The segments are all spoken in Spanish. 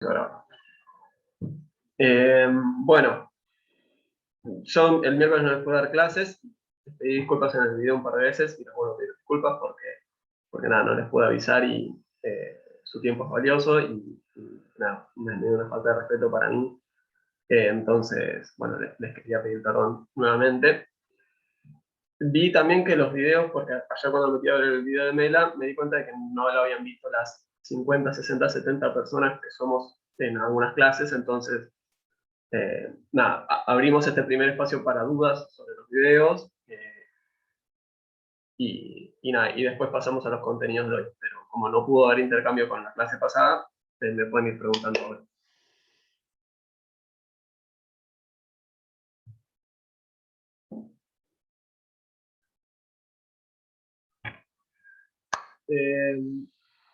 empiezo a grabar. Bueno, yo el miércoles no les pude dar clases, les pedí disculpas en el video un par de veces, y les vuelvo a pedir disculpas porque nada, no les pude avisar y su tiempo es valioso y nada, me dio una falta de respeto para mí. Entonces, bueno, les quería pedir perdón nuevamente. Vi también que los videos, porque ayer cuando metí a ver el video de Mela, me di cuenta de que no lo habían visto las 50, 60, 70 personas que somos en algunas clases, entonces, nada, abrimos este primer espacio para dudas sobre los videos, y nada, y después pasamos a los contenidos de hoy, pero como no pudo haber intercambio con la clase pasada, me pueden ir preguntando hoy.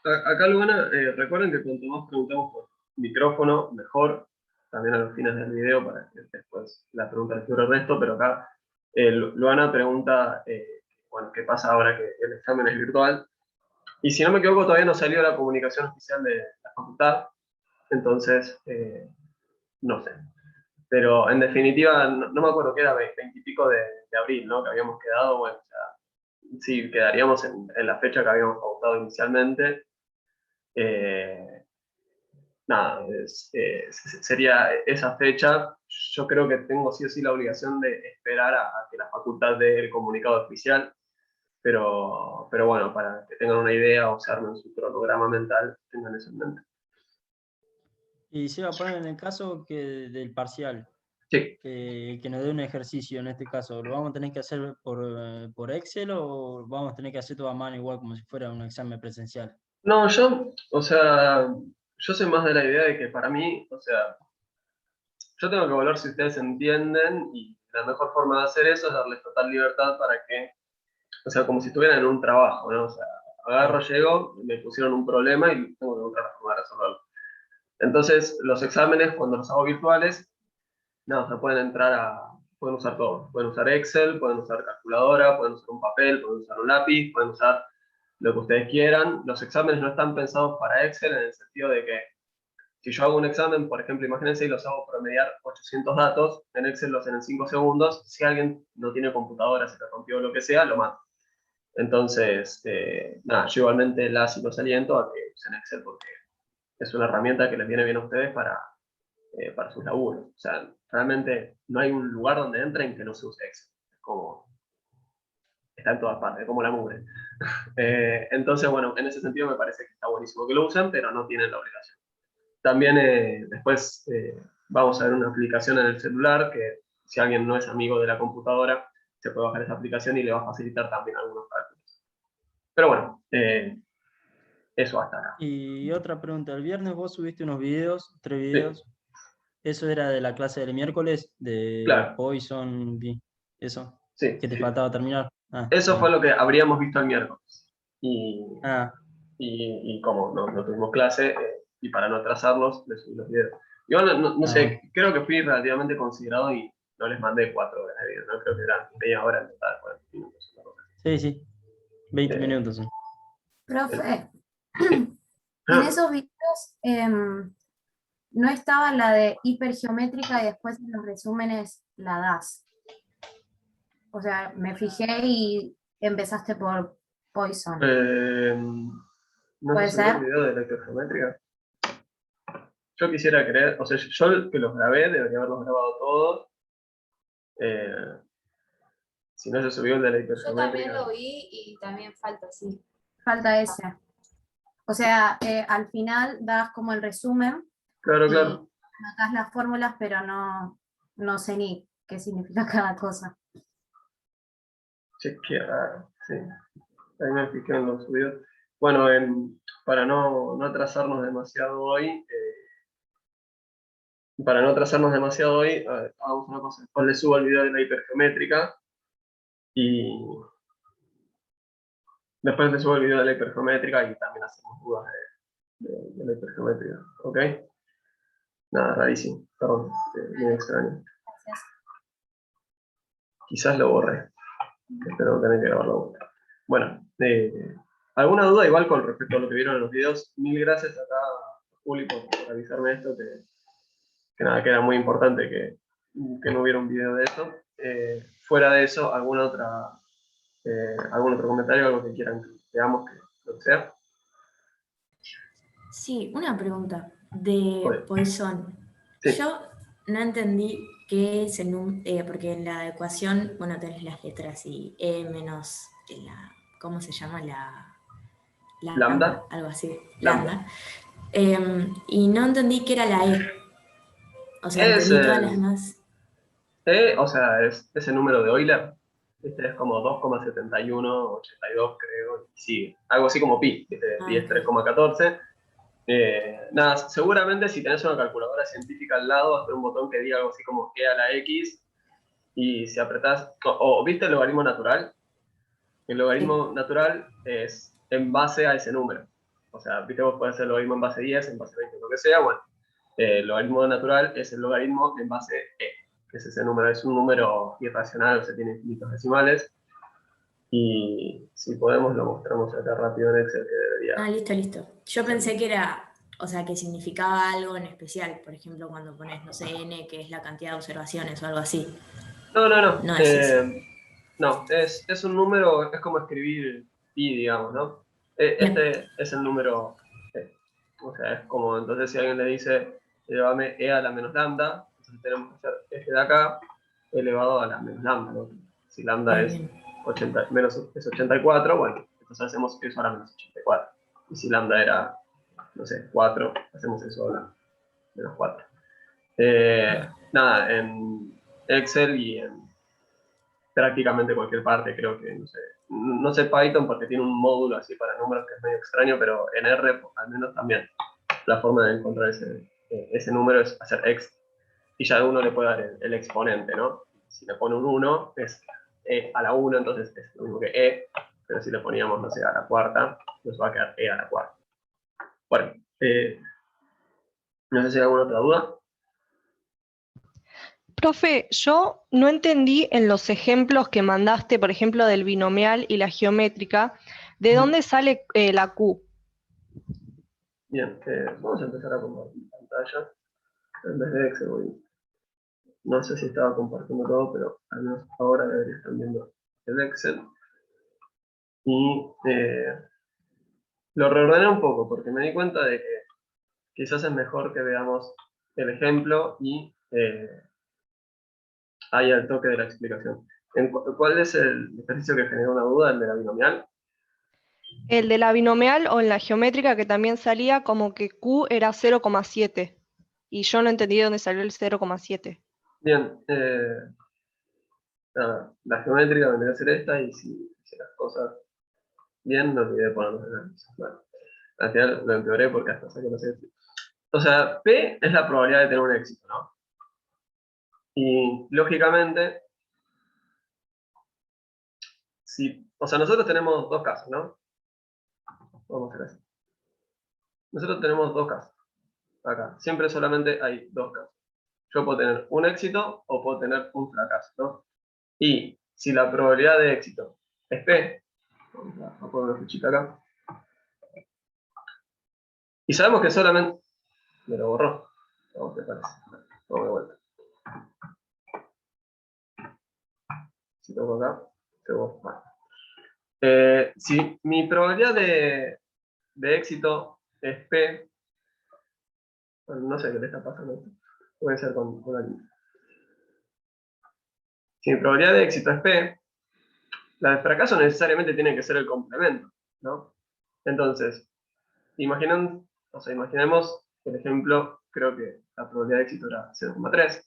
Acá, Luana, recuerden que cuanto más preguntamos por micrófono, mejor, también a los fines del video, para que después la pregunta les dure el resto, pero acá Luana pregunta, bueno, ¿qué pasa ahora que el examen es virtual? Y si no me equivoco, todavía no salió la comunicación oficial de la facultad, entonces, no sé. Pero en definitiva, no me acuerdo que era 20 y pico de abril, ¿no? Que habíamos quedado, bueno, o sea, sí, quedaríamos en la fecha que habíamos pautado inicialmente. Nada, sería esa fecha. Yo creo que tengo sí o sí la obligación de esperar a que la facultad dé el comunicado oficial, pero bueno, para que tengan una idea o se armen su cronograma mental, tengan eso en mente. Y se va a poner en el caso del parcial, Sí. que nos dé un ejercicio en este caso, ¿lo vamos a tener que hacer por Excel o vamos a tener que hacer todo a mano igual como si fuera un examen presencial? No, o sea, yo soy más de la idea de que para mí, o sea, yo tengo que evaluar si ustedes entienden y la mejor forma de hacer eso es darles total libertad para que, o sea, como si estuvieran en un trabajo, ¿no? O sea, agarro, llego, me pusieron un problema y tengo que buscar la forma de resolverlo. Entonces, los exámenes, cuando los hago virtuales, no, o sea, pueden usar todo. Pueden usar Excel, pueden usar calculadora, pueden usar un papel, pueden usar un lápiz, pueden usar lo que ustedes quieran. Los exámenes no están pensados para Excel en el sentido de que si yo hago un examen, por ejemplo, imagínense y los hago promediar 800 datos, en Excel lo hacen en 5 segundos, si alguien no tiene computadora, se le rompió lo que sea, lo mata. Entonces, nada, yo igualmente y los aliento a que usen Excel porque es una herramienta que les viene bien a ustedes para sus laburos. O sea, realmente no hay un lugar donde entren que no se use Excel. Es como, está en todas partes, es como la mugre. Entonces, bueno, en ese sentido me parece que está buenísimo que lo usen, pero no tienen la obligación. También después vamos a ver una aplicación en el celular que si alguien no es amigo de la computadora, se puede bajar esa aplicación y le va a facilitar también algunos cálculos. Pero bueno, eso hasta acá. Y otra pregunta, el viernes vos subiste unos videos, 3 videos, Sí. ¿eso era de la clase del miércoles, de Claro, Poison, eso? sí, ¿Que te sí. faltaba terminar? Ah, Eso fue bien. lo que habríamos visto el miércoles. Y, Ah, y como no tuvimos clase, y para no atrasarnos, les subí los videos. Yo no bueno. sé, creo que fui relativamente considerado y no les mandé 4 horas de video, ¿no? Creo que eran media hora en total, 40 minutos. Una cosa Sí, sí, 20 así. minutos. Sí. Profe, Sí. en esos videos no estaba la de hipergeométrica y después en los resúmenes la das. O sea, me fijé y empezaste por Poison. ¿No se ¿Puede subió el ser? video de electrogeométrica? Yo quisiera creer, o sea, yo que los grabé, debería haberlos grabado todos. Si no se subió el de la Yo también hipergeométrica. lo vi y también falta, sí. Falta ese. O sea, al final das como el resumen Claro, y claro. anotás las fórmulas, pero no sé ni qué significa cada cosa. Chequear, sí. Ahí me fijé en los videos. Bueno, para no atrasarnos demasiado hoy, a ver, hagamos una cosa. Después le subo el video de la hipergeométrica y después le subo el video de la hipergeométrica y también hacemos dudas de la hipergeométrica. ¿Ok? Nada, rarísimo. Perdón, muy extraño. Gracias. Quizás lo borré. Espero no tener que grabarlo de vuelta. Bueno, ¿alguna duda igual con respecto a lo que vieron en los videos? Mil gracias acá Uli, por avisarme esto, que nada, que era muy importante que no hubiera un video de eso. Fuera de eso, algún otro comentario, algo que quieran que veamos, que lo que sea. Sí, una pregunta de Bueno. Poisson. Sí. Yo no entendí qué es el número, porque en la ecuación, bueno, tenés las letras y E menos la, ¿cómo se llama? La Lambda. algo así, Lambda. y no entendí qué era la E. O sea, Es entendí todas las demás. o sea, es el número de Euler. Este es como 2,7182, creo, y sigue. Algo así como pi, pi es 3,14. Nada, seguramente si tenés una calculadora científica al lado, vas a tener un botón que diga algo así como e a la x, y si apretás, ¿viste el logaritmo natural? El logaritmo natural es en base a ese número. O sea, viste, vos podés hacer el logaritmo en base 10, en base 20, lo que sea. Bueno, el logaritmo natural es el logaritmo en base e, que es ese número. Es un número irracional, o sea, tiene infinitos decimales. Y si podemos, lo mostramos acá rápido en Excel, que debería. Ah, listo. Yo pensé que era, o sea, que significaba algo en especial. Por ejemplo, cuando pones, no sé, n, que es la cantidad de observaciones o algo así. No. No es eso. No, es un número, es como escribir pi, digamos, ¿no? Este es el número e. O sea, es como, entonces si alguien le dice, llévame e a la menos lambda, entonces tenemos que hacer este de acá elevado a la menos lambda, ¿no? Si lambda es 84, bueno, entonces hacemos eso a la menos 84. Y si lambda era, no sé, 4, hacemos eso a la menos 4. Nada, en Excel y en prácticamente cualquier parte, creo que, no sé Python porque tiene un módulo así para números que es medio extraño, pero en R al menos también la forma de encontrar ese número es hacer ext, y ya uno le puede dar el exponente, ¿no? Si le pone un 1, es e a la 1, entonces es lo mismo que e, pero si le poníamos, no sé, a la cuarta, nos va a quedar e a la cuarta. Bueno, no sé si hay alguna otra duda. Profe, yo no entendí en los ejemplos que mandaste, por ejemplo, del binomial y la geométrica, ¿de dónde sale la Q? Bien, vamos a empezar a compartir pantalla. En vez de Excel, no sé si estaba compartiendo todo, pero al menos ahora debería estar viendo el Excel. Y lo reordené un poco porque me di cuenta de que quizás es mejor que veamos el ejemplo y ahí al toque de la explicación. ¿Cuál es el ejercicio que generó una duda? ¿El de la binomial? El de la binomial o en la geométrica que también salía como que Q era 0,7 y yo no entendí de dónde salió el 0,7. Bien, nada, la geométrica vendría a ser esta, y si las cosas bien, no olvidé ponerlos en la. Bueno, al final lo empeoré porque hasta saqué los éxitos. O sea, P es la probabilidad de tener un éxito, ¿no? Y lógicamente, o sea, nosotros tenemos dos casos, ¿no? Vamos a hacer así. Nosotros tenemos dos casos. Acá, siempre solamente hay dos casos. Yo puedo tener un éxito o puedo tener un fracaso, ¿no? Y si la probabilidad de éxito es P, vamos a poner una flechita acá, y sabemos que solamente, me lo borró, vamos a ver, vamos de vuelta. Si toco acá, se borra. Si mi probabilidad de éxito es P, bueno, no sé qué le está pasando esto, puede ser con la línea. Si mi probabilidad de éxito es P, la de fracaso necesariamente tiene que ser el complemento, ¿no? Entonces, imaginemos el ejemplo, creo que la probabilidad de éxito era 0,3.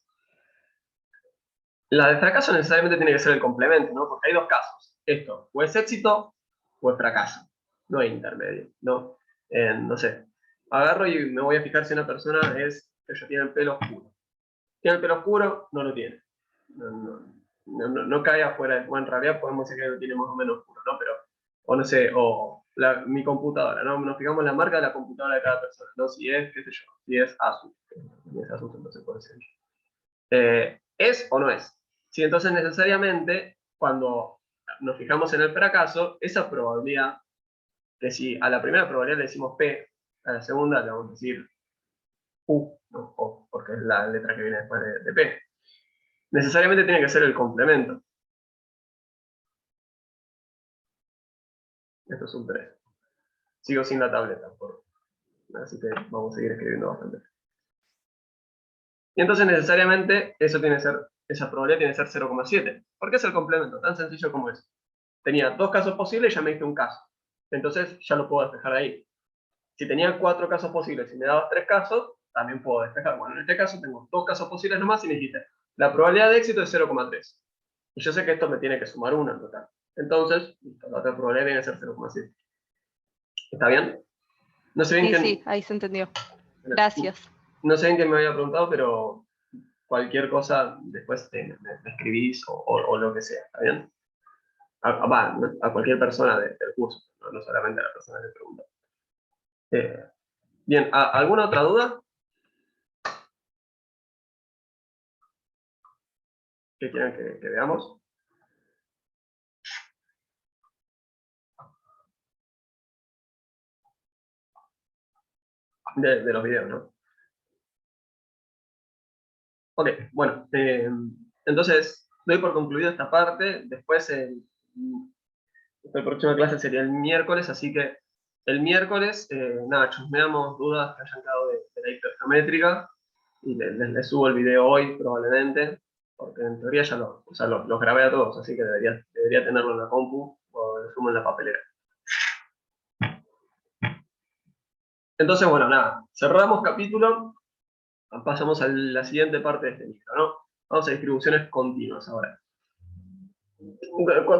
La de fracaso necesariamente tiene que ser el complemento, ¿no? Porque hay dos casos. Esto, o es éxito o es fracaso. No hay intermedio, ¿no? No sé, agarro y me voy a fijar si una persona tiene el pelo oscuro. ¿Tiene el pelo oscuro? No lo tiene. No cae afuera. Bueno, en realidad podemos decir que lo tiene más o menos oscuro, ¿no? Pero, o no sé, mi computadora, ¿no? Nos fijamos en la marca de la computadora de cada persona, ¿no? Si es, qué sé yo, si es Asus. Si es Asus, entonces puede ser. ¿Es o no es? Sí, entonces necesariamente, cuando nos fijamos en el fracaso, esa probabilidad, que si a la primera probabilidad le decimos P, a la segunda le vamos a decir U, no O, porque es la letra que viene después de P. Necesariamente tiene que ser el complemento. Esto es un 3. Sigo sin la tableta, así que vamos a seguir escribiendo bastante. Y entonces necesariamente esa probabilidad tiene que ser 0,7. ¿Por qué es el complemento? Tan sencillo como eso. Tenía 2 casos posibles y ya me diste un caso. Entonces ya lo puedo despejar ahí. Si tenía 4 casos posibles y me dabas 3 casos, también puedo despejar. Bueno, en este caso tengo 2 casos posibles nomás y me dijiste, la probabilidad de éxito es 0,3. Y yo sé que esto me tiene que sumar 1 en total. Entonces, la otra probabilidad tiene que ser 0,7. ¿Está bien? No sé bien Sí, quién, sí, ahí se entendió. Gracias. no sé bien quién me había preguntado, pero cualquier cosa después me escribís o lo que sea, ¿está bien? A cualquier persona del curso, no solamente a la persona que pregunta. Bien, ¿alguna otra duda? ¿Qué quieren que veamos? De los videos, ¿no? Ok, bueno, entonces doy por concluida esta parte. Después, la próxima clase sería el miércoles, así que el miércoles, nada, chusmeamos dudas que hayan quedado de la hipergeométrica y les subo el video hoy probablemente, porque en teoría ya los grabé a todos, así que debería tenerlo en la compu o lo sumo en la papelera. Entonces, bueno, nada, cerramos capítulo, pasamos a la siguiente parte de este libro, ¿no? Vamos a distribuciones continuas ahora.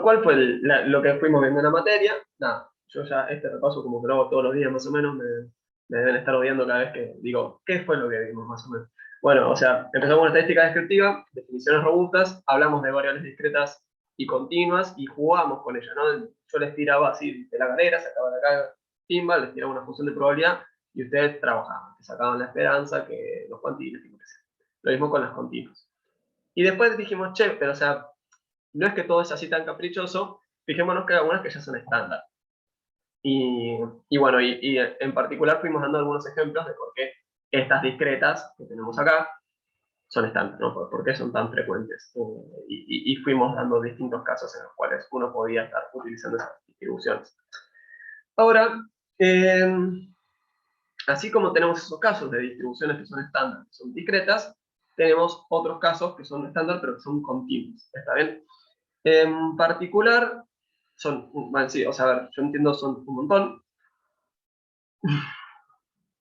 ¿Cuál fue lo que fuimos viendo en la materia? Nada, yo ya este repaso como que lo hago todos los días más o menos, me deben estar odiando cada vez que digo, ¿qué fue lo que vimos más o menos? Bueno, o sea, empezamos con estadística descriptiva, definiciones robustas, hablamos de variables discretas y continuas y jugamos con ellas, ¿no? Yo les tiraba así de la galera, sacaba de acá timba, les tiraba una función de probabilidad y ustedes trabajaban, que sacaban la esperanza, que los cuantines, y lo que sea. Lo mismo con las continuas. Y después dijimos, che, pero o sea, no es que todo es así tan caprichoso, fijémonos que hay algunas que ya son estándar. Y bueno, y en particular fuimos dando algunos ejemplos de por qué estas discretas que tenemos acá son estándar, ¿no? ¿Por qué son tan frecuentes? Y fuimos dando distintos casos en los cuales uno podía estar utilizando esas distribuciones. Ahora, así como tenemos esos casos de distribuciones que son estándar, que son discretas, tenemos otros casos que son estándar, pero que son continuos. ¿Está bien? En particular, bueno, sí, o sea, a ver, yo entiendo son un montón.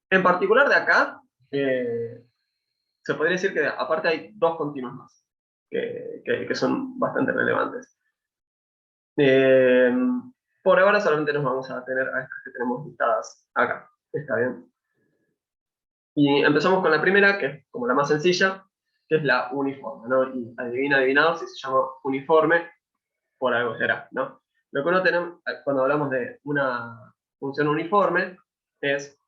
En particular de acá, se podría decir que aparte hay 2 continuos más, que son bastante relevantes. Por ahora solamente nos vamos a tener a estas que tenemos listadas acá, ¿está bien? Y empezamos con la primera, que es como la más sencilla, que es la uniforme, ¿no? Y adivinador, si se llama uniforme, por algo será, ¿no? Lo que uno tenemos cuando hablamos de una función uniforme es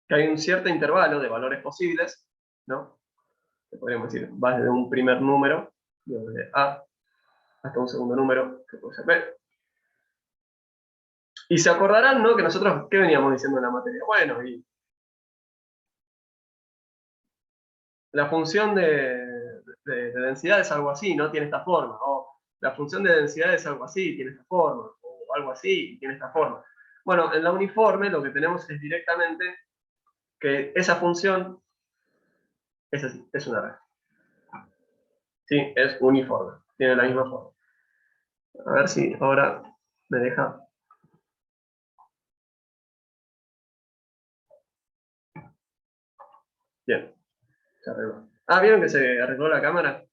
que hay un cierto intervalo de valores posibles, ¿no? Que podríamos decir, va desde un primer número, desde A, hasta un segundo número, que puede ser B. Y se acordarán, ¿no? Que nosotros, ¿qué veníamos diciendo en la materia? Bueno, y la función de densidad es algo así, ¿no? Tiene esta forma. O la función de densidad es algo así, tiene esta forma. O algo así, tiene esta forma. Bueno, en la uniforme lo que tenemos es directamente que esa función es así, es una red. ¿Sí? Es uniforme, tiene la misma forma. A ver si ahora me deja. Bien, se arregló. ¿Vieron que se arregló la cámara?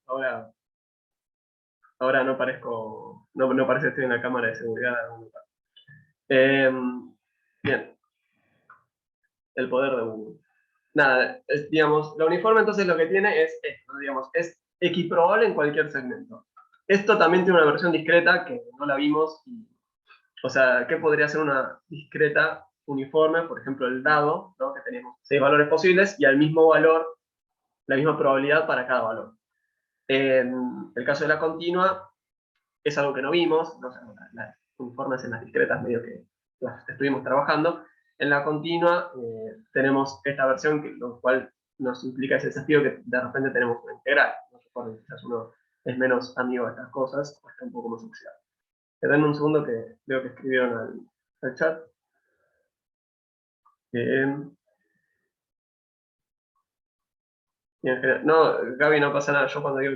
Ahora no parezco, no parece que estoy en la cámara de seguridad de algún lugar. Bien, el poder de Google. Nada, digamos, la uniforme entonces lo que tiene es esto, digamos, es equiprobable en cualquier segmento. Esto también tiene una versión discreta que no la vimos, o sea, ¿qué podría ser una discreta uniforme? Por ejemplo, el dado, ¿no? Que tenemos 6 valores posibles y al mismo valor, la misma probabilidad para cada valor. En el caso de la continua, es algo que no vimos, no sé, uniformes, en las discretas medio que las estuvimos trabajando. En la continua tenemos esta versión, lo cual nos implica ese desafío que de repente tenemos una integral. ¿No? Recuerden, quizás uno es menos amigo de estas cosas, o está un poco más oxidado. Denme un segundo que veo que escribieron al chat. No, Gaby, no pasa nada. Yo cuando digo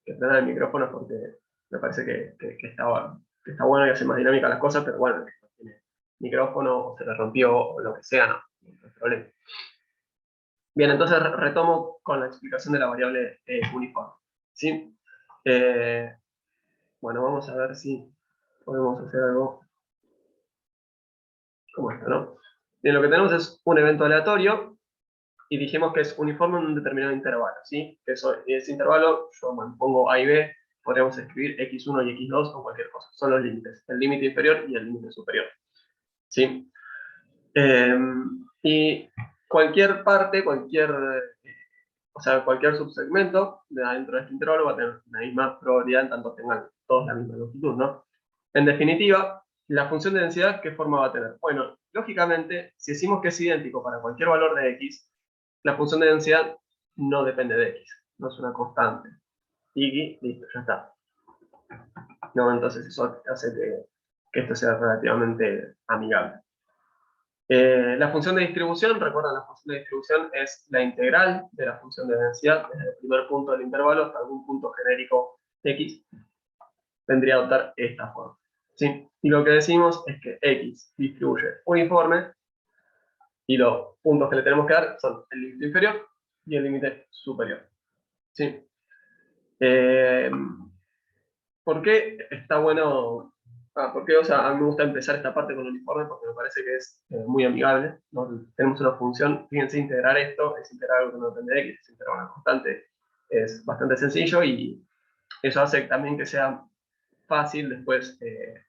que prenda el micrófono es porque me parece que está bueno y hace más dinámica las cosas, pero bueno, no tiene micrófono o se le rompió o lo que sea, no hay problema. Bien, entonces retomo con la explicación de la variable uniforme. ¿Sí? Bueno, vamos a ver si podemos hacer algo como esto, ¿no? Bien, lo que tenemos es un evento aleatorio y dijimos que es uniforme en un determinado intervalo, ¿sí? Ese intervalo, yo pongo A y B, podríamos escribir x1 y x2 o cualquier cosa, son los límites, el límite inferior y el límite superior, ¿sí? Y cualquier parte, cualquier subsegmento dentro de este intervalo va a tener la misma probabilidad en tanto tengan todos la misma longitud, ¿no? En definitiva, la función de densidad, ¿qué forma va a tener? Bueno, lógicamente, si decimos que es idéntico para cualquier valor de x, la función de densidad no depende de x, no es una constante. Y listo, ya está. No, entonces eso hace que esto sea relativamente amigable. La función de distribución, recuerden, la función de distribución es la integral de la función de densidad desde el primer punto del intervalo hasta algún punto genérico x, vendría a adoptar esta forma. ¿Sí? Y lo que decimos es que x distribuye uniforme y los puntos que le tenemos que dar son el límite inferior y el límite superior. ¿Sí? ¿Por qué está bueno? ¿Por qué? O sea, a mí me gusta empezar esta parte con el uniforme porque me parece que es muy amigable, ¿no? Tenemos una función, fíjense, integrar esto, es integrar algo que no depende de x, es integrar una constante, es bastante sencillo y eso hace también que sea fácil después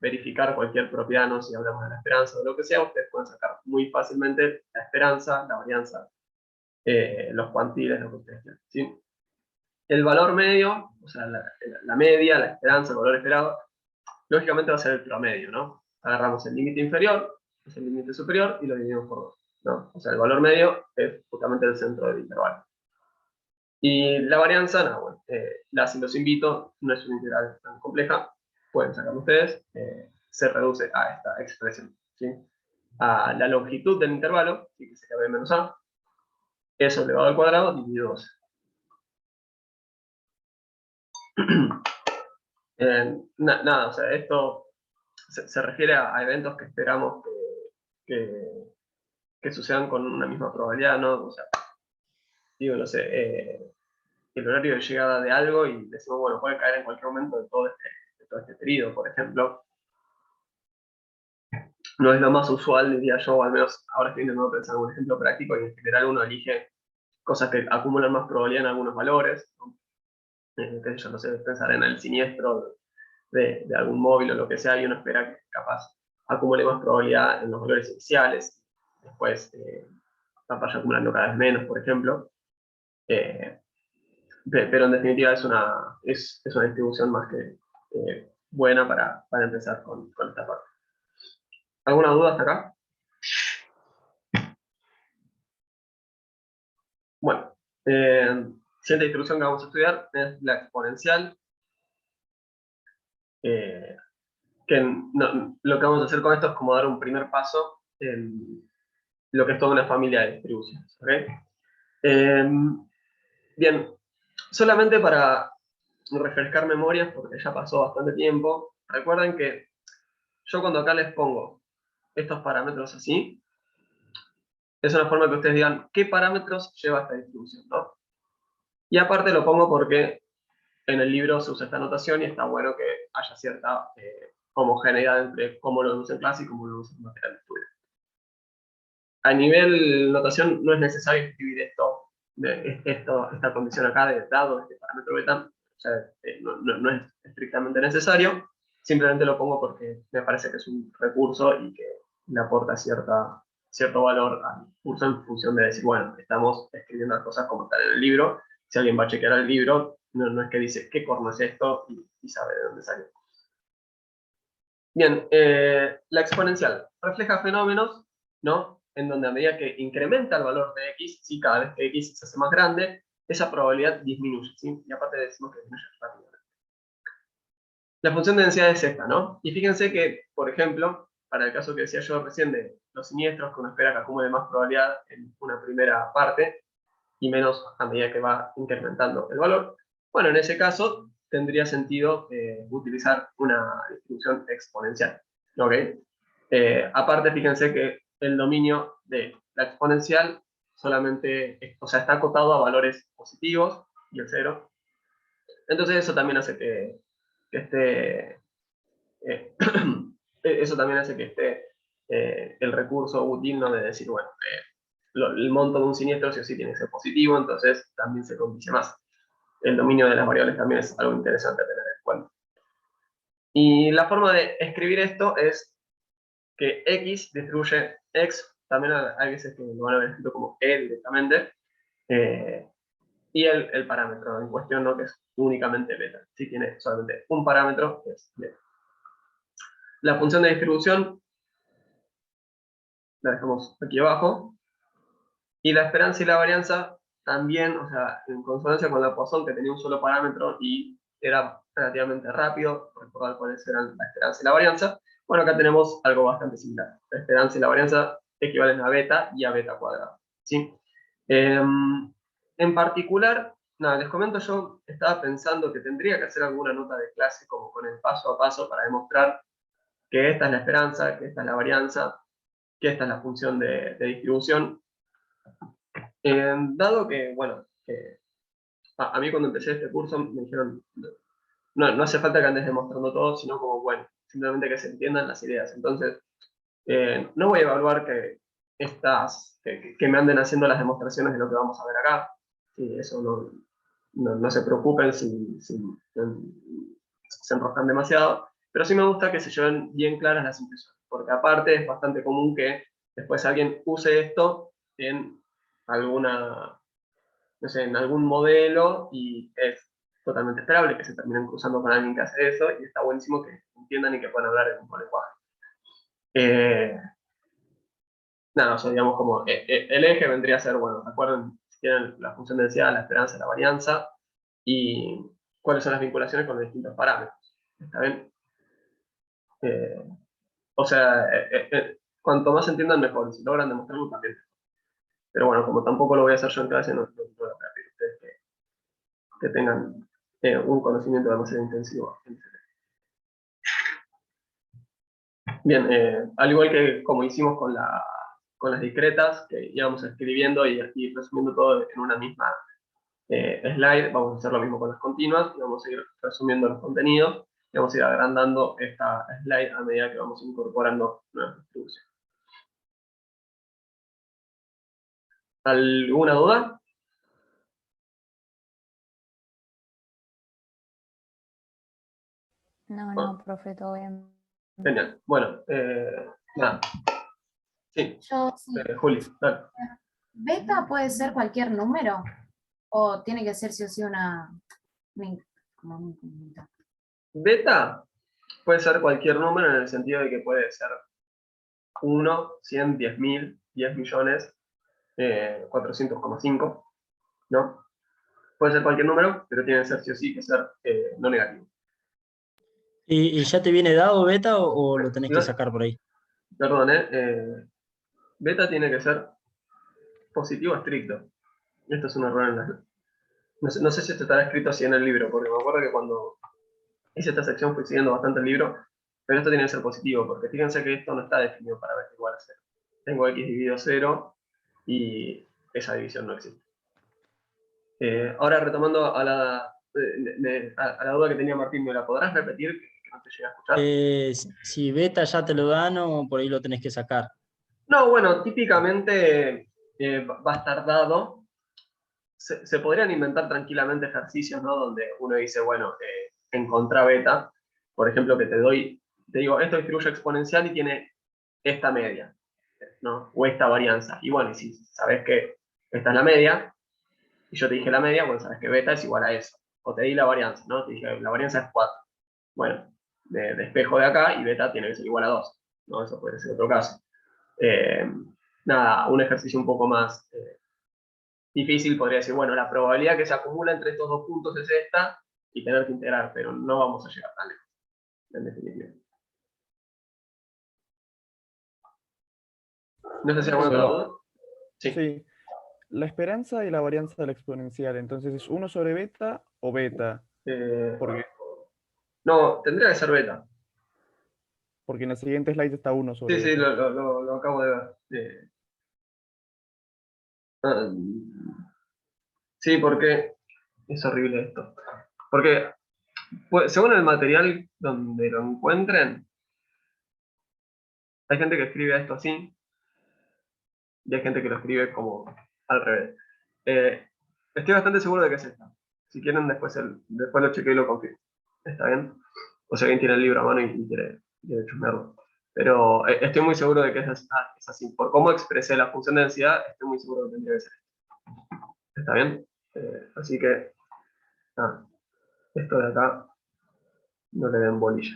verificar cualquier propiedad, ¿no? Si hablamos de la esperanza o lo que sea, ustedes pueden sacar muy fácilmente la esperanza, la varianza, los cuantiles, lo que ustedes quieran, ¿sí? El valor medio, o sea, la media, la esperanza, el valor esperado, lógicamente va a ser el promedio, ¿no? Agarramos el límite inferior, que es el límite superior, y lo dividimos por 2, ¿no? O sea, el valor medio es justamente el centro del intervalo. Y la varianza, no, bueno, los invito, no es una integral tan compleja, pueden sacarlo ustedes, se reduce a esta expresión, ¿sí? A la longitud del intervalo, ¿sí? Que sería b menos a, eso elevado al cuadrado dividido 12. Nada, o sea, esto se refiere a eventos que esperamos que sucedan con una misma probabilidad, ¿no? O sea, digo, no sé, el horario de llegada de algo y decimos, bueno, puede caer en cualquier momento de todo este periodo, por ejemplo. No es lo más usual, diría yo, o al menos ahora estoy intentando pensar en un ejemplo práctico y en general uno elige cosas que acumulan más probabilidad en algunos valores, ¿no? Qué sé yo, no sé, pensar en el siniestro de algún móvil o lo que sea, y uno espera que capaz acumule más probabilidad en los valores iniciales, después vaya acumulando cada vez menos, por ejemplo. Pero en definitiva es una distribución más que buena para empezar con esta parte. ¿Alguna duda hasta acá? Bueno, siguiente distribución que vamos a estudiar es la exponencial. Lo que vamos a hacer con esto es como dar un primer paso en lo que es toda una familia de distribuciones. ¿Okay? Bien, solamente para refrescar memorias, porque ya pasó bastante tiempo, recuerden que yo cuando acá les pongo estos parámetros así, es una forma que ustedes digan qué parámetros lleva esta distribución, ¿no? Y aparte lo pongo porque en el libro se usa esta notación y está bueno que haya cierta homogeneidad entre cómo lo vemos en clase y cómo lo vemos en material de estudio. A nivel notación no es necesario escribir esta condición acá de dado este parámetro beta, o sea, no es estrictamente necesario, simplemente lo pongo porque me parece que es un recurso y que le aporta cierto valor al curso en función de decir, bueno, estamos escribiendo las cosas como están en el libro, si alguien va a chequear el libro, no es que dice qué corno es esto y sabe de dónde salió. Bien, la exponencial refleja fenómenos, ¿no? En donde a medida que incrementa el valor de x, ¿sí? Cada vez que x se hace más grande, esa probabilidad disminuye, ¿sí? Y aparte decimos que disminuye rápidamente. La función de densidad es esta, ¿no? Y fíjense que, por ejemplo, para el caso que decía yo recién de los siniestros, que uno espera que acumule más probabilidad en una primera parte y menos a medida que va incrementando el valor, bueno, en ese caso tendría sentido utilizar una distribución exponencial, ¿ok? Aparte, fíjense que el dominio de la exponencial solamente, o sea, está acotado a valores positivos y el 0. Entonces eso también hace que esté, eso también hace que esté el recurso útil, ¿no? De decir, bueno, el monto de un siniestro sí o sí tiene que ser positivo, entonces también se condice más. El dominio de las variables también es algo interesante a tener en cuenta. Y la forma de escribir esto es que x distribuye x, también hay veces que lo van a ver escrito como e directamente, y el parámetro en cuestión, ¿no? Que es únicamente beta. Si tiene solamente un parámetro, es beta. La función de distribución la dejamos aquí abajo. Y la esperanza y la varianza también, o sea, en consonancia con la Poisson, que tenía un solo parámetro y era relativamente rápido recordar cuáles eran la esperanza y la varianza. Bueno, acá tenemos algo bastante similar. La esperanza y la varianza equivalen a beta y a beta cuadrado, ¿sí? En particular, nada, les comento, yo estaba pensando que tendría que hacer alguna nota de clase como con el paso a paso para demostrar que esta es la esperanza, que esta es la varianza, que esta es la función de distribución. Dado que, bueno, a mí cuando empecé este curso me dijeron, no hace falta que andes demostrando todo, sino como, bueno, simplemente que se entiendan las ideas. Entonces, no voy a evaluar que me anden haciendo las demostraciones de lo que vamos a ver acá. Sí, eso no se preocupen si se enroscan demasiado, pero sí me gusta que se lleven bien claras las impresiones, porque aparte es bastante común que después alguien use esto en alguna, no sé, en algún modelo y es totalmente esperable que se terminen cruzando con alguien que hace eso y está buenísimo que entiendan y que puedan hablar el mismo lenguaje. Nada, o sea, digamos como el eje vendría a ser, bueno, recuerden si tienen la función de densidad, la esperanza, la varianza y cuáles son las vinculaciones con los distintos parámetros. ¿Está bien? O sea, cuanto más entiendan mejor, si logran demostrarlo también. Pero bueno, como tampoco lo voy a hacer yo en clase, no lo voy a pedir a ustedes que tengan un conocimiento demasiado intensivo. Bien, al igual que como hicimos con las discretas, que íbamos escribiendo y resumiendo todo en una misma slide, vamos a hacer lo mismo con las continuas, y vamos a ir resumiendo los contenidos, y vamos a ir agrandando esta slide a medida que vamos incorporando nuevas distribuciones. ¿Alguna duda? No, profe, todo bien. Genial. Bueno, nada. Sí, Yo sí. Juli, dale. ¿Beta puede ser cualquier número? ¿O tiene que ser sí o sí como un incógnita? Beta puede ser cualquier número en el sentido de que puede ser 1, 100, 10.000, 10 millones, 400,5, ¿no? Puede ser cualquier número, pero tiene que ser sí o sí que ser no negativo. ¿Y ya te viene dado beta o lo tenés que No, sacar por ahí? perdón, beta tiene que ser positivo estricto. Esto es un error en la... No sé si esto estará escrito así en el libro, porque me acuerdo que cuando hice esta sección fui siguiendo bastante el libro, pero esto tiene que ser positivo, porque fíjense que esto no está definido para beta igual a 0. Tengo x dividido 0 y esa división no existe. Ahora retomando a la duda que tenía Martín, ¿me la podrás repetir que no te llegué a escuchar? Si beta ya te lo dan o por ahí lo tenés que sacar. No, bueno, típicamente va a estar dado. Se podrían inventar tranquilamente ejercicios, ¿no? Donde uno dice, bueno, encontrá beta. Por ejemplo, que te digo, esto distribuye exponencial y tiene esta media, ¿no? O esta varianza. Y bueno, y si sabes que esta es la media, y yo te dije la media, bueno, sabes que beta es igual a eso. O te di la varianza, ¿no? Te dije, la varianza es 4. Bueno, de espejo de acá, y beta tiene que ser igual a 2, ¿no? Eso puede ser otro caso. Nada, un ejercicio un poco más difícil podría decir, bueno, la probabilidad que se acumula entre estos dos puntos es esta, y tener que integrar, pero no vamos a llegar tan lejos, en definitiva. No sé si hay alguna otra duda. Sí. Sí. La esperanza y la varianza de la exponencial, entonces es 1 sobre beta o beta, porque, No, tendría que ser beta. porque en la siguiente slide está 1 sobre Sí, sí, beta. lo acabo de ver. Ah, sí, porque es horrible esto. Porque pues, según el material donde lo encuentren, hay gente que escribe esto así y hay gente que lo escribe como al revés. Estoy bastante seguro de que es esta. Si quieren, después lo chequeo y lo confirmo. ¿Está bien? O si alguien tiene el libro a mano y quiere chusmearlo. Pero estoy muy seguro de que es así. Por cómo expresé la función de densidad, estoy muy seguro de que tendría que ser esto. ¿Está bien? Así que, nada, esto de acá no le den bolilla.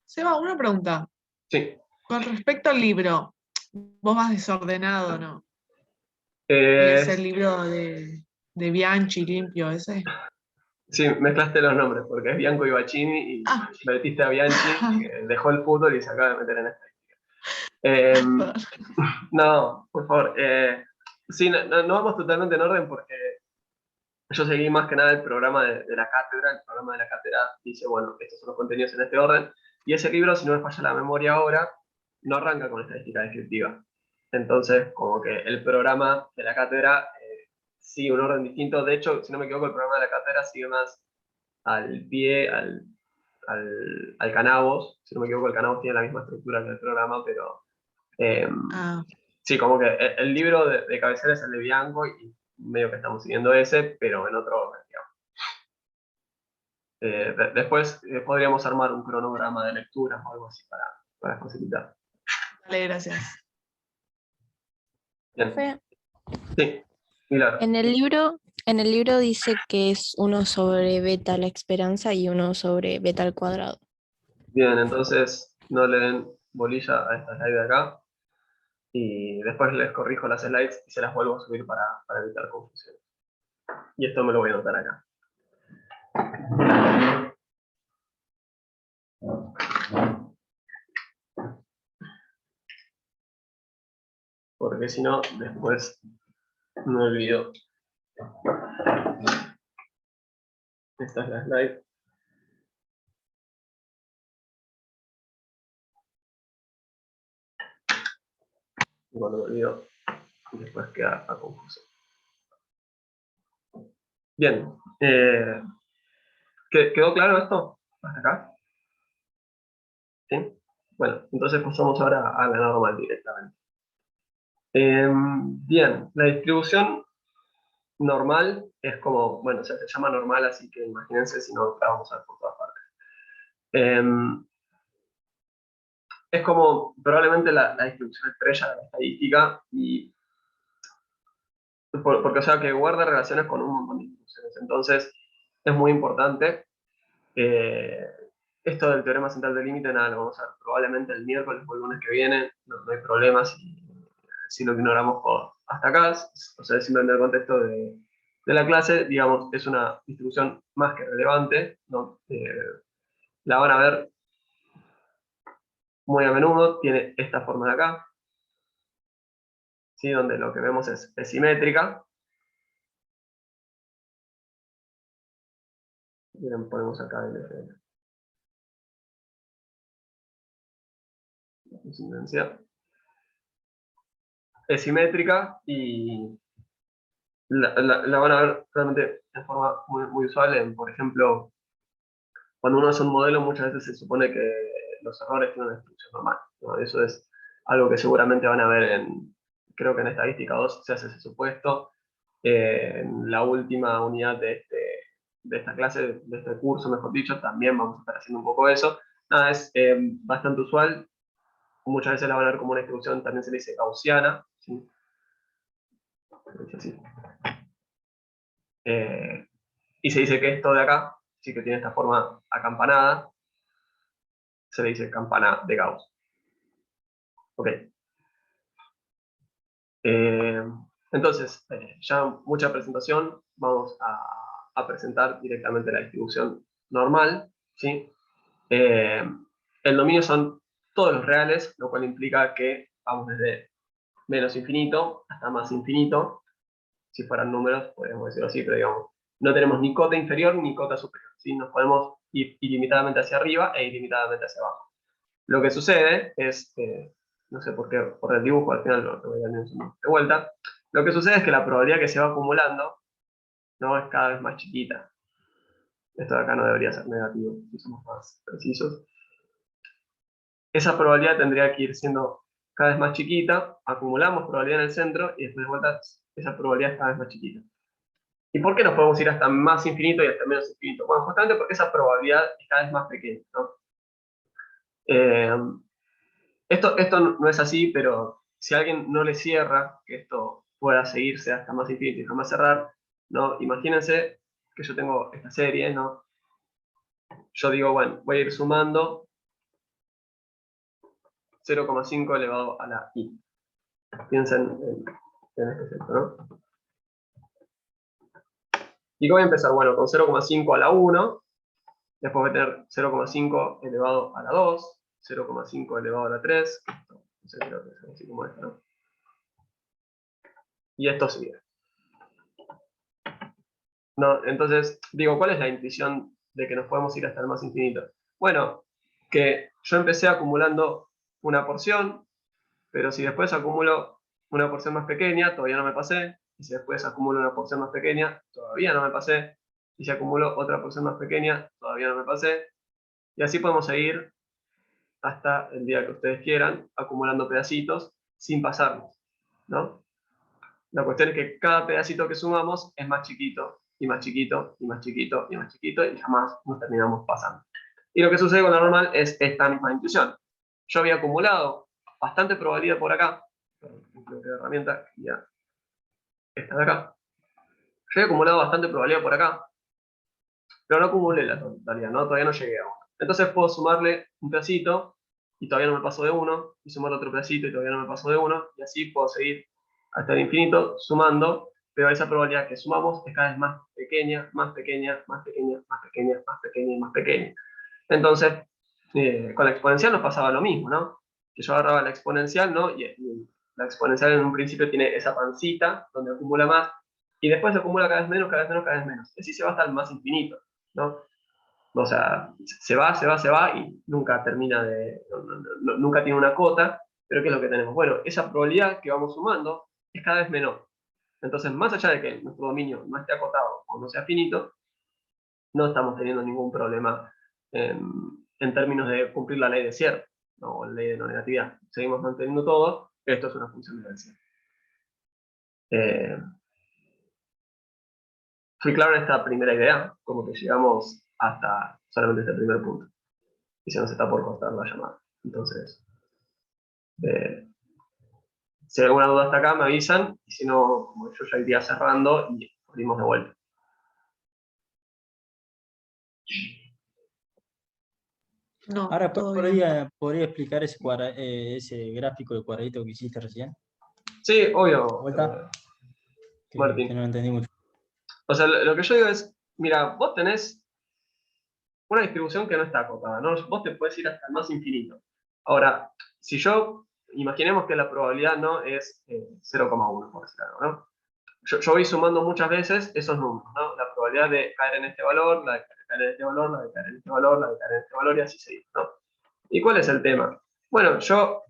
Seba, una pregunta. Sí. Con respecto al libro, vos vas desordenado, ¿no? Es el libro de Bianchi, limpio, ese. Sí, mezclaste los nombres, porque es Bianco y Bacchini, y Ah. metiste a Bianchi, que dejó el fútbol y se acaba de meter en no, por favor. Sí, no vamos totalmente en orden porque yo seguí más que nada el programa de la cátedra. El programa de la cátedra dice, bueno, estos son los contenidos en este orden. Y ese libro, si no me falla la memoria ahora, no arranca con estadística descriptiva. Entonces, como que el programa de la cátedra sigue un orden distinto. De hecho, si no me equivoco, el programa de la cátedra sigue más al pie, al Canavos. Si no me equivoco, el Canavos tiene la misma estructura que el programa, pero sí, como que el libro de cabecera es el de Bianco y medio que estamos siguiendo ese, pero en otro orden, digamos. Después podríamos armar un cronograma de lecturas o algo así para facilitar. Vale, gracias. Bien. Profe, Sí, Pilar. En el libro dice que es 1 sobre beta la esperanza y 1 sobre beta al cuadrado. Bien, entonces no le den bolilla a esta slide de acá. Y después les corrijo las slides y se las vuelvo a subir para evitar confusiones. Y esto me lo voy a anotar acá. Porque si no, después me olvido. Esta es la slide. Y cuando me olvido, después queda a confusión. Bien. ¿Quedó claro esto? ¿Hasta acá? ¿Sí? Bueno, entonces pasamos ahora a la normal directamente. Bien, la distribución normal es como, bueno, se llama normal, así que imagínense si no la vamos a ver por todas partes. Es como probablemente la distribución estrella de la estadística, y porque o sea que guarda relaciones con un montón de distribuciones. Entonces es muy importante. Esto del teorema central del límite, nada, lo vamos a ver probablemente el miércoles o el lunes que viene. No hay problema si lo ignoramos hasta acá. O sea, simplemente en el contexto de la clase, digamos, es una distribución más que relevante, ¿no? La van a ver muy a menudo. Tiene esta forma de acá, ¿sí? Donde lo que vemos es simétrica. Miren, ponemos acá el incidencia. Es simétrica y la van a ver realmente de forma muy usual. Por ejemplo, cuando uno hace un modelo, muchas veces se supone que los errores tienen una distribución normal, ¿no? Eso es algo que seguramente van a ver creo que en estadística 2 se hace ese supuesto. En la última unidad de esta clase, de este curso, mejor dicho, también vamos a estar haciendo un poco eso. Nada, es bastante usual. Muchas veces la van a ver como una distribución, también se le dice gaussiana, ¿sí? Se dice así. Y se dice que esto de acá, sí que tiene esta forma acampanada, se le dice campana de Gauss. Ok. Entonces, ya mucha presentación, vamos a presentar directamente la distribución normal, ¿sí? El dominio son todos los reales, lo cual implica que vamos desde menos infinito hasta más infinito. Si fueran números, podríamos decirlo así, pero digamos, no tenemos ni cota inferior ni cota superior, ¿sí? Nos podemos ir ilimitadamente hacia arriba e ilimitadamente hacia abajo. Lo que sucede es, no sé por qué, por el dibujo, al final lo voy a dar de vuelta. Lo que sucede es que la probabilidad que se va acumulando, ¿no?, es cada vez más chiquita. Esto de acá no debería ser negativo, si somos más precisos. Esa probabilidad tendría que ir siendo cada vez más chiquita, acumulamos probabilidad en el centro y después de vuelta esa probabilidad es cada vez más chiquita. ¿Y por qué nos podemos ir hasta más infinito y hasta menos infinito? Bueno, justamente porque esa probabilidad es cada vez más pequeña, ¿no? Esto no es así, pero si a alguien no le cierra que esto pueda seguirse hasta más infinito y jamás cerrar, ¿no? Imagínense que yo tengo esta serie, ¿no? Yo digo, bueno, voy a ir sumando 0,5 elevado a la i. Piensen en este ejemplo, ¿no? ¿Y voy a empezar? Bueno, con 0,5 a la 1, después voy a tener 0,5 elevado a la 2, 0,5 elevado a la 3, no sé, creo que es así como esto, ¿no? Y esto sigue. ¿No? Entonces, digo, ¿cuál es la intuición de que nos podemos ir hasta el más infinito? Bueno, que yo empecé acumulando una porción, pero si después acumulo una porción más pequeña, todavía no me pasé, y si después acumulo una porción más pequeña, todavía no me pasé, y si acumulo otra porción más pequeña, todavía no me pasé, y así podemos seguir hasta el día que ustedes quieran, acumulando pedacitos sin pasarnos, ¿no? La cuestión es que cada pedacito que sumamos es más chiquito, y más chiquito, y más chiquito, y más chiquito, y jamás nos terminamos pasando. Y lo que sucede con la normal es esta misma intuición. Yo había acumulado bastante probabilidad por acá, creo que la herramienta, ya, esta de acá. Yo había acumulado bastante probabilidad por acá, pero no acumulé la totalidad, ¿no? Todavía no llegué a uno. Entonces puedo sumarle un pedacito, y todavía no me paso de uno, y sumarle otro pedacito, y todavía no me paso de uno, y así puedo seguir hasta el infinito sumando, pero esa probabilidad que sumamos es cada vez más pequeña, más pequeña, más pequeña, más pequeña, más pequeña y más pequeña. Entonces, con la exponencial nos pasaba lo mismo, ¿no? Que yo agarraba la exponencial, ¿no? Y la exponencial en un principio tiene esa pancita donde acumula más, y después se acumula cada vez menos, cada vez menos, cada vez menos. Y así se va hasta el más infinito, ¿no? O sea, se va y nunca termina de... nunca tiene una cota, pero ¿qué es lo que tenemos? Bueno, esa probabilidad que vamos sumando es cada vez menor. Entonces, más allá de que nuestro dominio no esté acotado o no sea finito, no estamos teniendo ningún problema en términos de cumplir la ley de cierre, ¿no? O la ley de no negatividad. Seguimos manteniendo todo, esto es una función de cierre. Fui claro en esta primera idea, como que llegamos hasta solamente este primer punto. Y se nos está por cortar la llamada. Entonces, si hay alguna duda hasta acá, me avisan, y si no, como yo ya iría cerrando y abrimos de vuelta. No, Ahora, todo bien. ¿podría explicar ese gráfico de cuadradito que hiciste recién? Sí, obvio, ¿Vuelta? Martín. Que no entendí mucho. O sea, lo que yo digo es, mira, vos tenés una distribución que no está acotada, ¿no? Vos te puedes ir hasta el más infinito. Ahora, si yo, imaginemos que la probabilidad no es 0,1, por decir algo, ¿no? Yo voy sumando muchas veces esos números, ¿no? La probabilidad de caer en este valor, la de caer en este valor, la de caer en este valor, la de caer en este valor, y así seguir, ¿no? ¿Y cuál es el tema? Bueno, yo,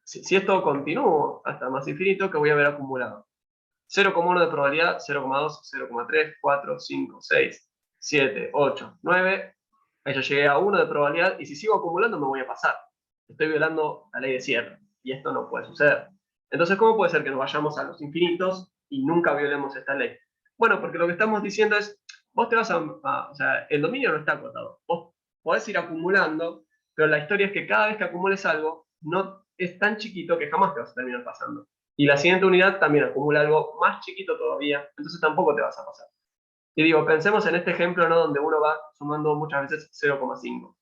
si esto continúo hasta más infinito, ¿qué voy a haber acumulado? 0,1 de probabilidad, 0,2, 0,3, 4, 5, 6, 7, 8, 9. Ahí yo llegué a 1 de probabilidad, y si sigo acumulando me voy a pasar. Estoy violando la ley de cierre, y esto no puede suceder. Entonces, ¿cómo puede ser que nos vayamos a los infinitos y nunca violemos esta ley? Bueno, porque lo que estamos diciendo es, vos te vas o sea, el dominio no está acotado. Vos podés ir acumulando, pero la historia es que cada vez que acumules algo, no es tan chiquito que jamás te vas a terminar pasando. Y la siguiente unidad también acumula algo más chiquito todavía, entonces tampoco te vas a pasar. Y digo, pensemos en este ejemplo, ¿no? Donde uno va sumando muchas veces 0,5.